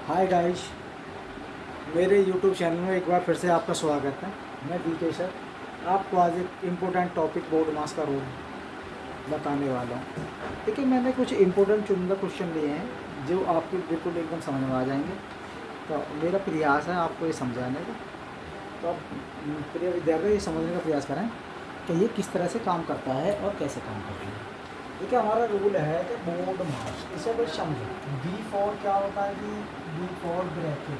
Hi guys, मेरे YouTube channel में एक बार फिर से आपका स्वागत है। मैं वीके सर आपको आज एक इम्पोर्टेंट टॉपिक बोर्ड मास का रोल बताने वाला हूँ। देखिए, मैंने कुछ इम्पोर्टेंट चुनिंदा क्वेश्चन लिए हैं जो आपको बिल्कुल एकदम समझ में आ जाएंगे। तो मेरा प्रयास है आपको ये समझाने का। तो आप प्रिय विद्यार्थी ये समझने का प्रयास करें कि ये किस तरह से काम करता है और कैसे काम करता है। देखिए, हमारा रूल है कि बोर्ड मास, इसे बस समझो। बी फॉर क्या होता है कि बी फॉर ब्रैकेट,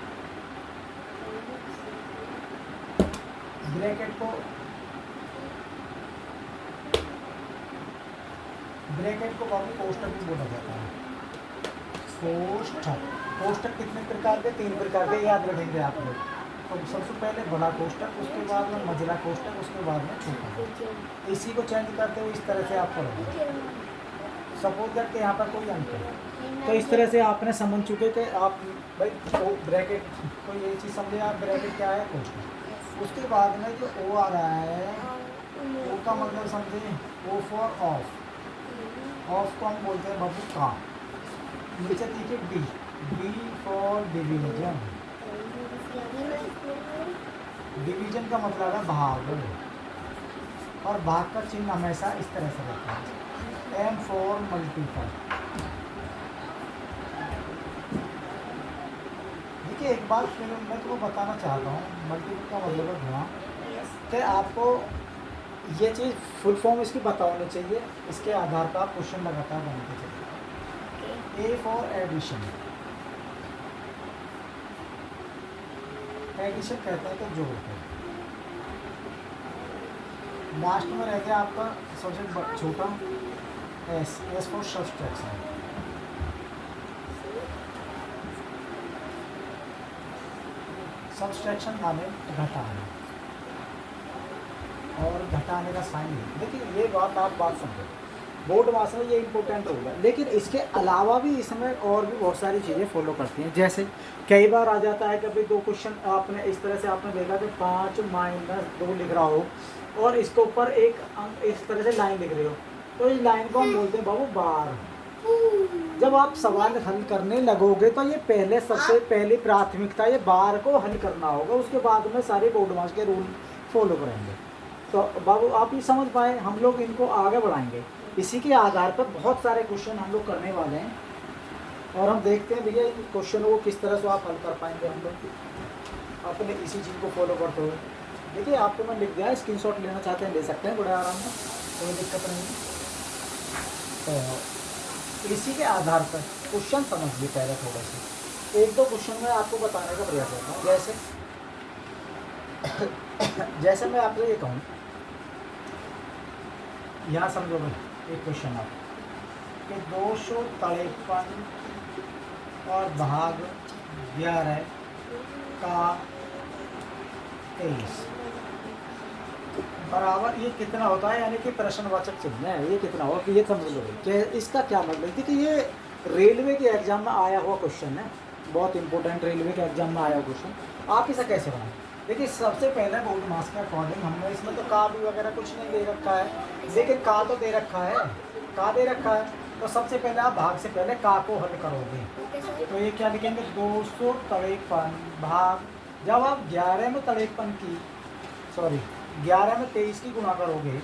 ब्रैकेट को बाकी कोष्टक भी बोला जाता है। कोष्टक कोष्टक कितने प्रकार के? 3 प्रकार के, याद रखेंगे आप लोग। तो सबसे पहले बड़ा कोष्टक, उसके बाद में मझला कोष्टक, उसके बाद में छोटा। इसी को चेंज करते हुए इस तरह से आप करोगे। सपोज दैट कि यहाँ पर कोई अंक है, तो इस तरह से आपने समझ चुके कि आप भाई ब्रैकेट को ये चीज़ समझे आप, ब्रैकेट क्या है? कोष्टक। उसके बाद में जो ओ आ रहा है, ओ का मतलब समझे, ओ फॉर ऑफ। ऑफ को हम बोलते हैं बाबू का। नीचे देखिए D, D for division. Division का मतलब है भाग, और भाग का चिन्ह हमेशा इस तरह से रहता है। M for multiple. देखिए, एक बात फिर मैं तुमको बताना चाहता हूँ, मल्टीपल का मतलब है गुणा। कि आपको ये चीज़ फुल फॉर्म इसकी पता होनी चाहिए, इसके आधार पर आप क्वेश्चन लगातार बनाते चलिए। ए फॉर एडिशन, एडिशन कहते हैं कि जोड़ है। लास्ट में रह गया आपका सबसे छोटा S, S for subtraction. Subtraction माने घटाना, और घटाने का साइन। देखिए, ये बात समझो, बोर्ड मास में ये इंपॉर्टेंट होगा। लेकिन इसके अलावा भी इसमें और भी बहुत सारी चीज़ें फॉलो करती हैं। जैसे कई बार आ जाता है कि भाई 2 क्वेश्चन आपने इस तरह से आपने देखा कि 5-2 लिख रहा हो, और इसके ऊपर एक अंक इस तरह से लाइन लिख रहे हो, तो इस लाइन को हम बोलते हैं बाबू बार। जब आप सवाल हल करने लगोगे तो ये पहले सबसे पहली प्राथमिकता ये बार को हल करना होगा, उसके बाद में सारे बोर्ड मास के रूल फॉलो करेंगे। तो बाबू आप ये समझ पाए, हम लोग इनको आगे बढ़ाएंगे। इसी के आधार पर बहुत सारे क्वेश्चन हम लोग करने वाले हैं, और हम देखते हैं भैया इन क्वेश्चनों को किस तरह से आप हल कर पाएंगे। हम लोग अपने इसी चीज़ को फॉलो करते हुए। देखिए, आपको मैं लिख दिया, स्क्रीनशॉट लेना चाहते हैं ले सकते हैं बड़े आराम से, कोई दिक्कत नहीं है। तो इसी के आधार पर क्वेश्चन समझिए पहले थोड़ा सा। 1-2 क्वेश्चन में आपको बताने का प्रयास करता हूँ। जैसे मैं आपको ये कहूँ, यहाँ समझो भाई एक क्वेश्चन आप कि 253 और भाग 11 का 23 बराबर ये कितना होता है, यानी कि प्रश्नवाचक चिन्ह है। ये कितना होगा, ये समझ लो कि इसका क्या मतलब है। देखिए, ये रेलवे के एग्जाम में आया हुआ क्वेश्चन है, बहुत इंपॉर्टेंट रेलवे के एग्जाम में आया हुआ क्वेश्चन। आप इसे कैसे बनाएं? देखिए, सबसे पहले बोर्ड मास के अकॉर्डिंग हमने इसमें तो का भी वगैरह कुछ नहीं दे रखा है, लेकिन का तो दे रखा है, का दे रखा है। तो सबसे पहले आप भाग से पहले का को हल करोगे, तो ये क्या लिखेंगे? 253 भाग, जब आप 11 में 23 की गुणा करोगे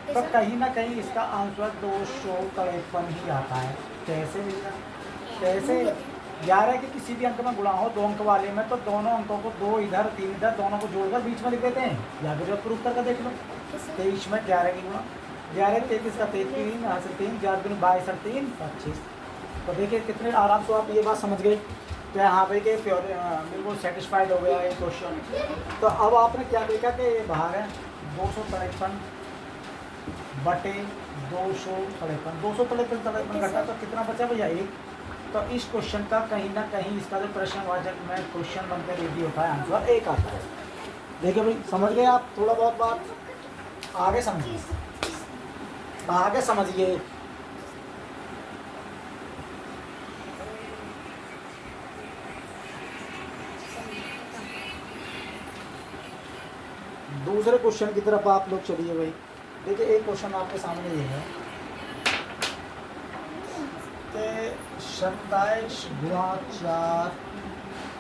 तो कहीं ना कहीं इसका आंसर 253 ही आता है। कैसे मिलेगा? कैसे? 11 के किसी भी अंक में गुणा हो, 2 अंक वाले में, तो दोनों अंकों को 2 इधर 3 इधर, दोनों को जोड़कर बीच में लिख देते हैं। या फिर प्रूफ करके देख लो। 23 में 11 की गुणा, 11 33 का 33, यहाँ से 3 4 दिन 22 और 3 25। तो देखिए कितने आराम से आप ये बात समझ गए कि हाँ भाई के प्योर बिल्कुल सेटिस्फाइड हो गया ये क्वेश्चन। तो अब आपने क्या देखा कि ये भाग है 253 बटे 253 घटा तो कितना बचा भैया? 1। तो इस क्वेश्चन का कहीं ना कहीं इसका जो प्रश्नवाचक में क्वेश्चन बनकर रेडी होता है, आंसर 1 आता है। देखिए भाई, समझ गए आप? थोड़ा बहुत बात आगे समझिए, आगे समझिए। दूसरे क्वेश्चन की तरफ आप लोग चलिए भाई। देखिए, एक क्वेश्चन आपके सामने ये है कि 27 गुणा 4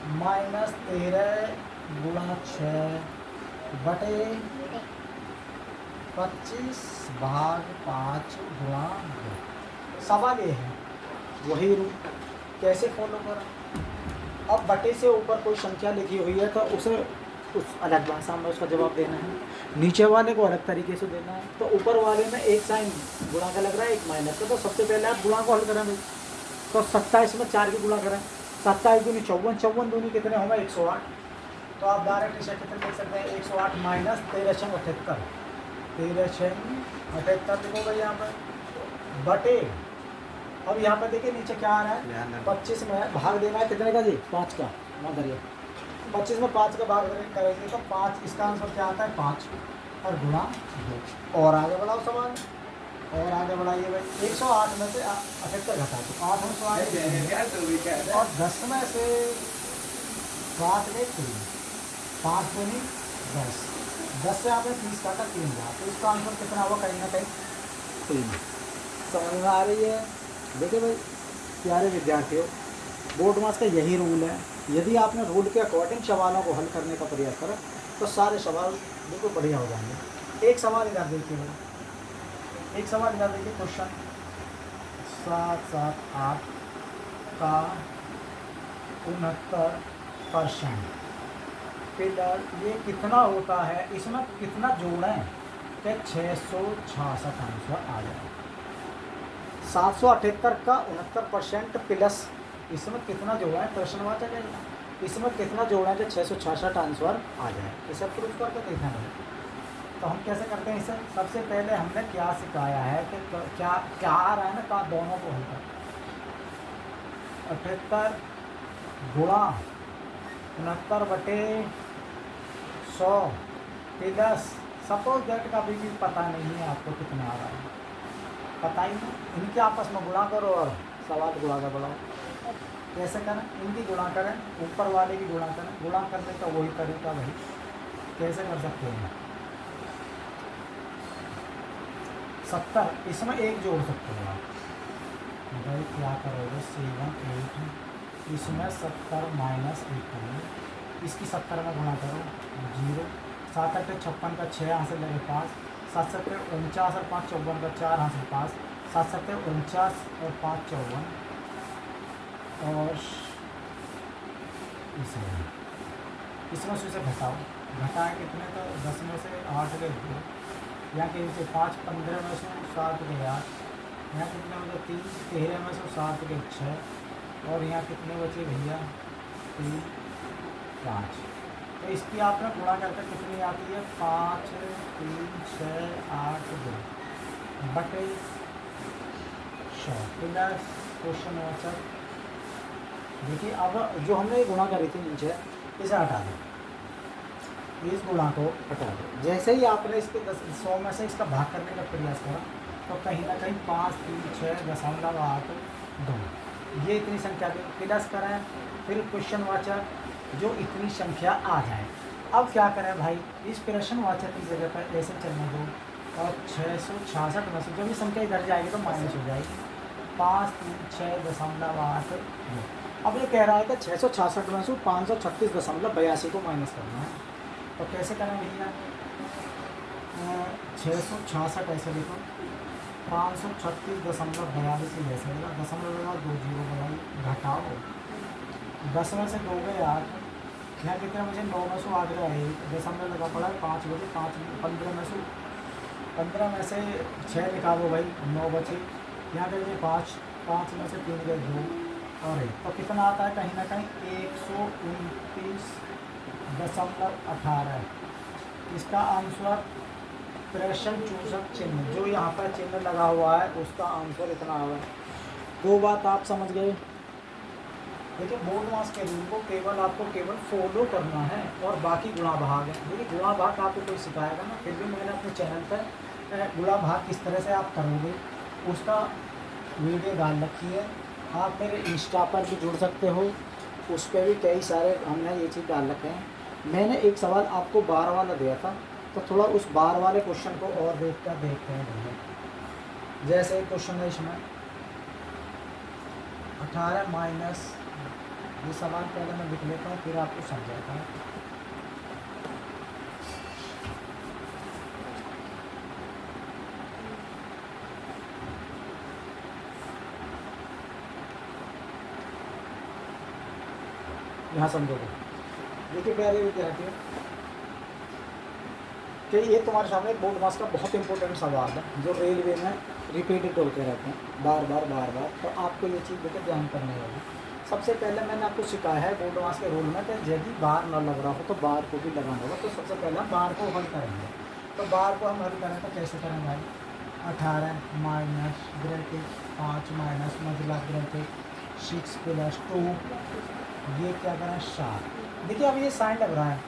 -13 गुणा 6 बटे 25 भाग 5 गुणा 2। सवाल ये है वही रूल कैसे फॉलो करें। अब बटे से ऊपर कोई संख्या लिखी हुई है तो उसे उस अलग भाषा में उसका जवाब देना है, नीचे वाले को अलग तरीके से देना है। तो ऊपर वाले में एक साइन गुणा का लग रहा है, एक माइनस का, तो सबसे पहले आप गुणा को हल करें भाई। तो 27 में 4 की गुणा करें, 27 दूनी 54, 54 दूनी कितने होंगे 108। तो आप डायरेक्ट इसे कितने लिख सकते हैं 108 माइनस 1378, 1378 लिखोगे यहाँ पर बटे। अब यहाँ पर देखिए नीचे क्या आ रहा है 25 में भाग देना है कितने का जी 5 का, वहाँ करिए 25 में 5 का भाग करेंगे तो 5, इसका आंसर क्या आता है 5 और गुणा 2। और आगे बढ़ाओ सवाल, और आगे बढ़ाइए भाई 108 में से 78 घटा दो 8 में 108 और 10 में से 7 में 3, 5 दूनी 10, 10 से आपने 30 काटा 3 हुआ, तो इसका आंसर कितना हुआ कहीं ना कहीं 3। समझ में आ रही है। देखिए भाई प्यारे विद्यार्थियों, बोर्ड मास का यही रूल है। यदि आपने रूल के अकॉर्डिंग सवालों को हल करने का प्रयास करा तो सारे सवाल बिल्कुल बढ़िया हो जाएंगे। एक सवाल इधर देखिए भाई, एक सवाल इधर देखिए क्वेश्चन 778 का 69% पिलर ये कितना होता है, इसमें कितना जोड़ें कि 666 आंसर आ जाए। 778 का 69% प्लस इसमें कितना जोड़ें, प्रश्नवाचक है, इसमें कितना जोड़ें कि 666 आंसर आ जाए। इसे प्रूफ करके देखना है। तो हम कैसे करते हैं इसे, सबसे पहले हमने क्या सिखाया है कि क्या क्या आ रहा है ना, का दोनों को हल कर 78 गुणा 69 बटे 100 प्लस सपोज दैट का भी पता नहीं है आपको कितना आ रहा है, पता ही नहीं, इनके आपस में गुणा करो और सवाल गुणा का बढ़ाओ। कैसे करें, इनकी गुणा करें, ऊपर वाले की गुणा करें, गुणा करने का वही तरीका भाई कैसे कर सकते हैं 70, इसमें एक जोड़ सकते हो आप भाई, क्या करोगे 7 8, इसमें 70 माइनस 1, इसकी 70 में गुणा करो 0, 7 8 56 का 6 यहाँ से लगे 5, 7 7 49 और 5 54 का 4 यहाँ से 5, 7 7 49 और 5 54 और इसमें से घटाओ, घटाए कितने तो 10 में से 8 गए 2, यहाँ के नीचे 5 15 में से 7 गए 8, यहाँ कितने बचे 3 13 में से 7 गए 6 और यहाँ कितने बचे भैया 3 5। तो इसकी आपने गुणा करके कितनी आती है 5 3 6 8 2 बटे 100 प्लस क्वेश्चन आंसर। देखिए अब जो हमने गुणा करी थी नीचे इसे हटा दो, इस गुणा को हटा दो। जैसे ही आपने इसके 100 में से इसका भाग करने का प्रयास करा तो कहीं ना कहीं 5 3 6.8 2 ये इतनी संख्या के प्लस करें, फिर क्वेश्चन वाचक जो इतनी संख्या आ जाए। अब क्या करें भाई, इस प्रश्न वाचक की जगह पर ऐसे चलने दो और 666 में से जब ये संख्या इधर जाएगी तो माइनस हो जाएगी 5 3 6.8 2। अब ये कह रहा है कि 666 में से 536.82 को माइनस करना है, तो कैसे करें भैया 666 ऐसे लिखो 536.42 ऐसे लगा, दशमलव लगा 2 0 बनाई, घटाओ 10 में से 2 गए 8, यहाँ कितने मुझे 9 में से 8 गए 1, दशमलव लगा पड़ा है 5 बजे 5 15 में से 6 निकालो भाई 9 बचे, यहाँ करिए 5 5 में से 3 गए 2 और 1, तो कितना आता है कहीं ना कहीं 129.18। इसका आंसर प्रश्न चूसक चिन्ह जो यहाँ पर चिन्ह लगा हुआ है उसका आंसर इतना हुआ है। दो बात आप समझ गए। देखिए बोर्ड मास के रूल को केवल आपको केवल फॉलो करना है और बाकी गुणा भाग है। देखिए गुणा भाग आपको कोई सिखाएगा ना, फिर भी मैंने अपने चैनल पर गुणा भाग किस तरह से आप करोगे उसका वीडियो डाल रखी है, आप मेरे इंस्टा पर भी जुड़ सकते हो, उस पर भी कई सारे हमने ये चीज़ डाल रखे हैं। मैंने एक सवाल आपको 12 वाला दिया था, तो थोड़ा उस 12 वाले क्वेश्चन को और देखते हैं भैया। जैसे क्वेश्चन है इसमें 18 माइनस ये सवाल पहले मैं लिख लेता हूँ, फिर आपको समझाता हूँ। यहाँ समझोगे। देखिए प्यारे विद्यार्थियों, कि ये तुम्हारे सामने बोर्ड मास का बहुत इंपॉर्टेंट सवाल है जो रेलवे में रिपीटेड होते रहते हैं बार बार, तो आपको ये चीज़ देखकर ध्यान करने होगी। सबसे पहले मैंने आपको सिखाया है बोर्ड मास के रूल में कि यदि बार न लग रहा हो तो बार को भी लगाना होगा। तो सबसे पहले हम बार को हल करेंगे। तो बार को हम हल करें तो कैसे करें भाई? 18 माइनस ब्रैकेट 5 माइनस मजला ब्रैकेट 6 प्लस 2, ये क्या करें 7। देखिए अब ये साइन लग रहा है,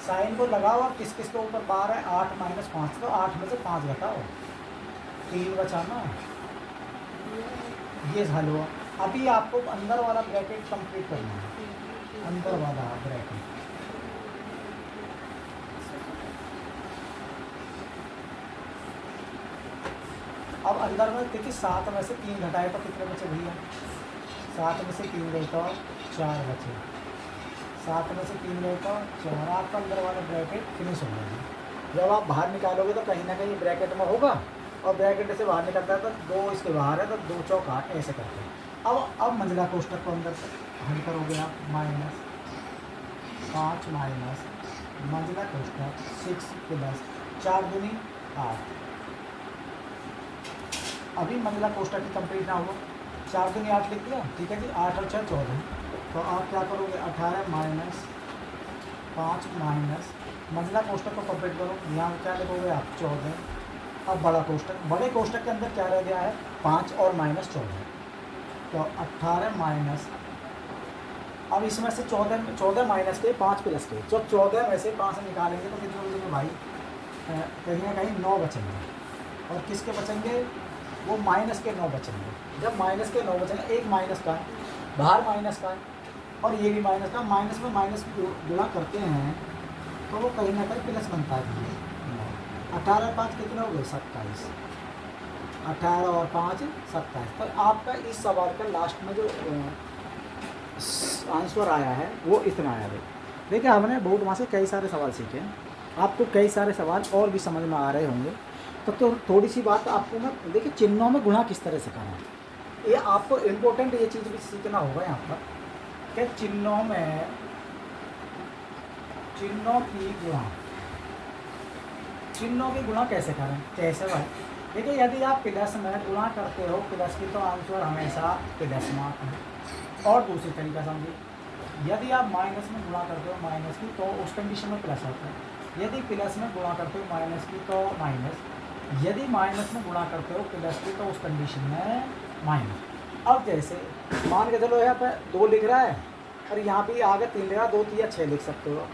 साइन को लगाओ और किस किस के ऊपर बार है? 8 माइनस 5, तो 8 में से 5 घटाओ, 3 बचा ना, ये हल हुआ। अभी आपको अंदर वाला ब्रैकेट कंप्लीट करना है, अंदर वाला ब्रैकेट। अब अंदर में देखिए 7 में से 3 घटाए तो कितने बचे भैया? 7 में से 3 गए तो 4 बचे, 7 में से 3 गए तो 4। आपका अंदर वाला ब्रैकेट फिनिश हो जाएगा। जब आप बाहर निकालोगे तो कहीं ना कहीं ब्रैकेट में होगा, और ब्रैकेट से बाहर निकलता है तो 2 इसके बाहर है, तो 2 चौक 8 ऐसे करते हैं। अब मंझला कोष्ठक को अंदर से हल करोगे आप, माइनस 5 माइनस मंझला कोष्ठक 6 प्लस 4 दूनी 8। अभी मंझला कोष्ठक की कंप्लीट ना हुआ, 4 दूनी 8 लिख दिया, ठीक है जी। 8 और 6 14। तो आप क्या करोगे? 18 माइनस 5 माइनस मंझला कोष्ठक को कंप्लीट करो, यहाँ क्या लिखोगे आप? 14। अब बड़ा कोष्ठक, बड़े कोष्ठक के अंदर क्या रह गया है? 5 और माइनस 14, तो 18 माइनस, अब इसमें से 14 माइनस के 5 प्लस के, जो 14 में से 5 निकालेंगे तो कितने बचेंगे भाई? कहीं ना कहीं 9 बचेंगे। और किसके बचेंगे? वो माइनस के 9 बचेंगे। जब माइनस के 9 बचेंगे, एक माइनस का बाहर माइनस का, और ये भी माइनस का, माइनस में माइनस गुणा करते हैं तो वो कहीं ना कहीं प्लस बनता है। 18 5 कितने हो गए? 27। 18 और 5 27। तो आपका इस सवाल का लास्ट में जो आंसर आया है वो इतना आया है। देखिए हमने बोर्ड वहाँ से कई सारे सवाल सीखे हैं, आपको कई सारे सवाल और भी समझ में आ रहे होंगे। तो थोड़ी सी बात आपको मैं देखिए, चिन्हों में गुणा किस तरह से करना है, ये आपको इम्पोर्टेंट ये चीज़ भी सीखना होगा यहाँ पर, कि चिन्हों की गुणा कैसे करें। कैसे भाई? देखिए यदि आप प्लस में गुणा करते हो प्लस की, तो आंसर हमेशा प्लस में आता है। और दूसरी तरीका समझिए, यदि आप माइनस में गुणा करते हो माइनस की, तो उस कंडीशन में प्लस आता है। यदि प्लस में गुणा करते हो माइनस की तो माइनस, यदि माइनस में गुणा करते हो प्लस की तो उस कंडीशन में माइनस। अब जैसे मान के चलो यहाँ पर 2 लिख रहा है और यहाँ भी आगे 3 लिख रहा है, 2 3 या 6 लिख सकते हो।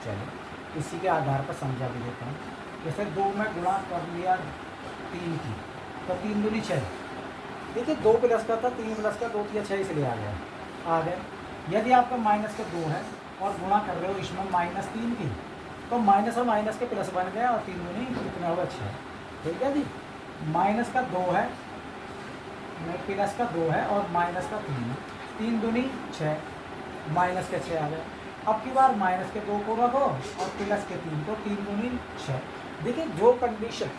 चलो इसी के आधार पर समझा भी देता हूँ। जैसे 2 में गुणा कर लिया 3 की, तो 3 दूनी 6। देखिए 2 प्लस का था, 3 प्लस का, 2 3 6 इसलिए आ गया। यदि आपका माइनस के 2 है और गुणा कर रहे हो इसमें माइनस 3 की, तो माइनस और माइनस के प्लस बन गया, और 3 दूनी कितना होगा? 6। ठीक है जी। माइनस का 2 है, प्लस का 2 है और माइनस का 3 है, 3 दूनी 6, माइनस के 6 आ गए। अब की बार माइनस के 2 को रखो और प्लस के 3 को, 3 दूनी 6। देखिए जो कंडीशन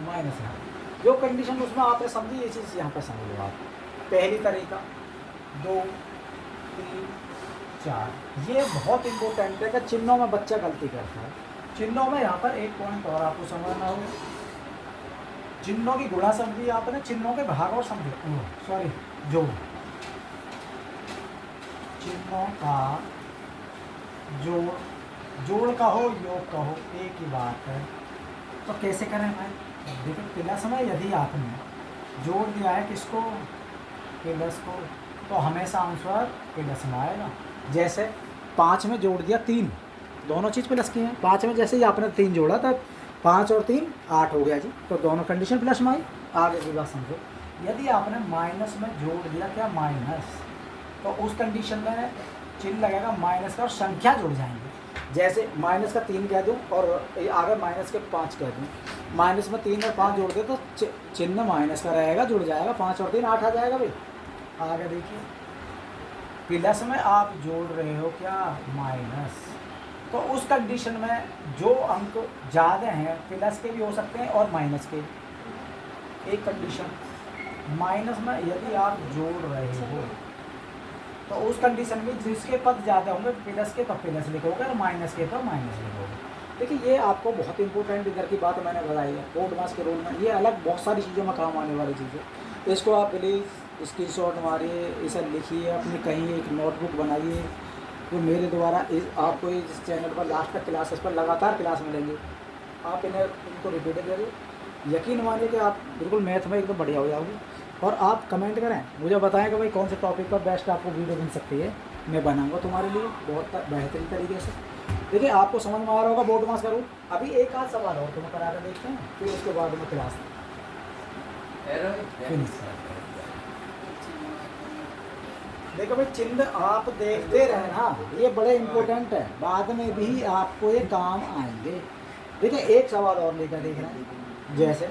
माइनस है, जो कंडीशन उसमें आपने समझी, ये चीज़ यहाँ पर समझ लो आप। पहली तरीका 2 3 4, ये बहुत इंपॉर्टेंट है कि चिन्हों में बच्चा गलती करता है। चिन्हों में यहाँ पर एक पॉइंट और आपको समझना होगा, चिन्हों की गुणा समझी आपने, चिन्हों के भाग और समझे, सॉरी जोड़, चिन्हों का जोड़ कहो योग कहो एक ही बात है। तो कैसे करें भाई? देखिए प्लस में यदि आपने जोड़ दिया है किसको? प्लस को, तो हमेशा आंसर प्लस में आएगा। जैसे 5 में जोड़ दिया 3, दोनों चीज़ प्लस की हैं। 5 में जैसे ही आपने 3 जोड़ा तब 5 और 3 8 हो गया जी, तो दोनों कंडीशन प्लस में आई। आगे की बात समझो, यदि आपने माइनस में जोड़ दिया क्या? माइनस, तो उस कंडीशन में चिन्ह लगेगा माइनस का और संख्या जुड़ जाएंगे। जैसे माइनस का 3 कह दूँ और आगे माइनस के 5 कह दूँ, माइनस में 3 और 5 जोड़ दे तो चिन्ह माइनस का रहेगा, जुड़ जाएगा, 5 और 3 8 आ जाएगा भाई। आगे देखिए प्लस में आप जोड़ रहे हो क्या, माइनस, तो उस कंडीशन में जो अंक ज़्यादा हैं प्लस के भी हो सकते हैं और माइनस के। एक कंडीशन माइनस में यदि आप जोड़ रहे हो तो उस कंडीशन में जिसके पद ज़्यादा होंगे प्लस के तो प्लस लिखोगे और माइनस के तो माइनस लिखोगे। देखिए ये आपको बहुत इंपॉर्टेंट इधर की बात मैंने बताई है बोर्ड मास के रूल में, ये अलग बहुत सारी चीज़ों में काम आने वाली चीज़ें। इसको आप प्लीज़ स्क्रीनशॉट मारिए, इसे लिखिए, अपनी कहीं एक नोटबुक बनाइए। तो मेरे द्वारा आपको इस चैनल पर लास्ट तक क्लासेस पर लगातार क्लास मिलेंगे, आप इनको रिपीट करिए। यकीन मानिए कि आप बिल्कुल मैथ में एकदम बढ़िया हो जाओगे। और आप कमेंट करें, मुझे बताएं कि भाई कौन से टॉपिक पर बेस्ट आपको वीडियो बन सकती है, मैं बनाऊंगा तुम्हारे लिए बहुत बेहतरीन तरीके से। देखिए आपको समझ में आ रहा होगा बोर्ड मास का रूल। अभी एक आध सवाल और तुम करा कर देखते हैं, फिर उसके बाद में क्लास फिनिश। देखो भाई चिन्ह आप देखते रहना, ये बड़े इम्पोर्टेंट है, बाद में भी आपको ये काम आएंगे। देखिए एक सवाल और लेकर देख रहे हैं, जैसे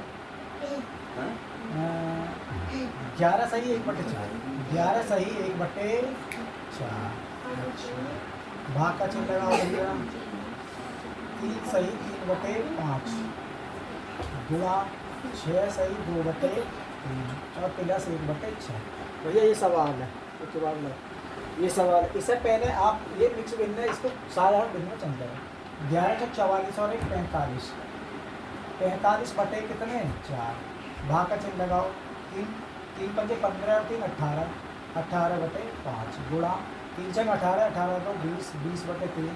11 सही 1/4, 11 सही 1/4, भाग का चिन्ह लगा भैया, 3 सही 3/5, गुणा 6 सही 2/3 और प्लस 1/6। भैया ये सवाल है, उसके बाद ये सवाल, इससे पहले आप ये मिक्स भिन्न है, इसको साधारण भिन्न में चलते हैं। 1144 और 1 45, 45 बटे कितने 4, भाग का चिन्ह लगाओ, 3 पंजे 15 और 3 18, 18/5 गुणा 3 6 18, 18 तो 20, 20/3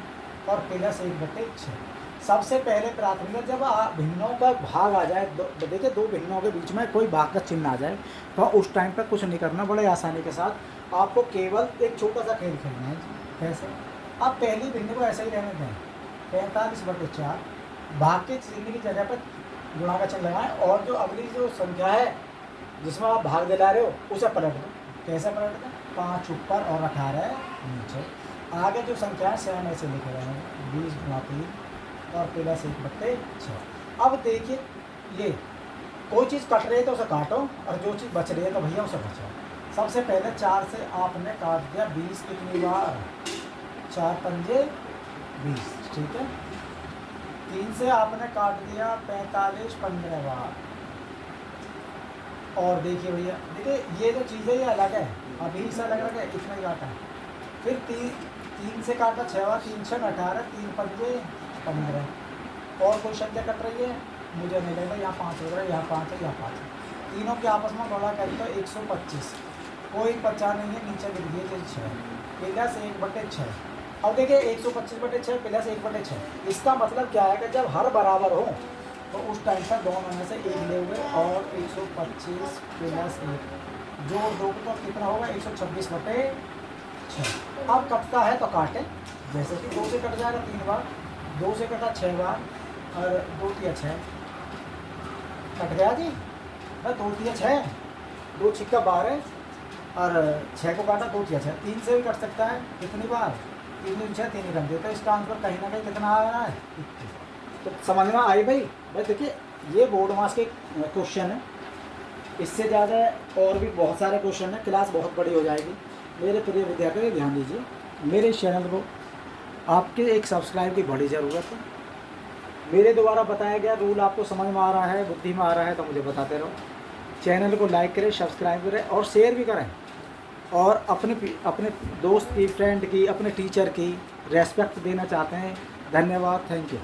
और प्लस 1/6। सबसे पहले प्राथमिक जब भिन्नों का भाग आ जाए, देखिए दो भिन्नों के बीच में कोई भाग का चिन्ह आ जाए तो उस टाइम पर कुछ नहीं करना, बड़े आसानी के साथ आपको केवल एक छोटा सा खेल खेलना है। कैसे, आप पहली भिन्न को ऐसे ही रहने दें, 45/4, भाग के चिन्ह की जगह पर गुणा का चिन्ह लगाएं और जो अगली जो संख्या है जिसमें आप भाग दिला रहे हो उसे पलट दो। कैसे पलट दें, 5 ऊपर और 18 नीचे। आगे जो संख्या है सेम ऐसे लिखे रहेंगे, 20 गुणा 3 और प्लस 1/6। अब देखिए ये कोई चीज़ कट रही है तो उसे काटो और जो चीज़ बच रही है तो भैया उसे बचाओ। सबसे पहले 4 से आपने काट दिया 20 कितनी बार, 4 पंजे 20, ठीक है। 3 से आपने काट दिया 45 15 बार। और देखिए भैया, देखिए ये जो चीज़ें ये अलग है, अभी से अलग अलग है, इतना ही काटा है। फिर 3 से काटा 6 बार, 3 6 18, 3 पंजे 15। और कोई संख्या कट रही है मुझे नहीं लगता, यहाँ 5 हो रहा है, यहाँ 5 है, यहाँ 5 है, तीनों के आपस में बड़ा करें तो 125, कोई 50 नहीं है, नीचे लिख दिए 6 प्लस 1/6। अब देखिए 125/6 प्लस 1/6, इसका मतलब क्या है कि जब हर बराबर हो तो उस टाइम पर दोनों में से एक ले हुए और 125 प्लस 1 जोड़ दो तो कितना होगा 126/6। अब कटता है तो काटे, जैसे कि 2 से कट जाएगा 3 बार, 2 से कटा 6 बार और 2 तिया 6 कट गया जी, 2 तिया 6, 2 छिक्का 12 और 6 को काटा 2 तिया 6। 3 से भी कट सकता है, कितनी बार 3 दूनी 6, 3 ही रख देता है। इसका आंसर कहीं ना कहीं कितना आ रहा है 21। तो समझ में आई भाई। देखिए ये बोर्ड मास के क्वेश्चन है, इससे ज़्यादा और भी बहुत सारे क्वेश्चन हैं, क्लास बहुत बड़ी हो जाएगी। मेरे प्रिय विद्यार्थी ध्यान दीजिए, मेरे इस चैनल को आपके एक सब्सक्राइब की बड़ी ज़रूरत है। मेरे द्वारा बताया गया रूल आपको समझ में आ रहा है, बुद्धि में आ रहा है तो मुझे बताते रहो। चैनल को लाइक करें, सब्सक्राइब करें और शेयर भी करें। और अपने दोस्त की, फ्रेंड की, अपने टीचर की रेस्पेक्ट देना चाहते हैं। धन्यवाद, थैंक यू।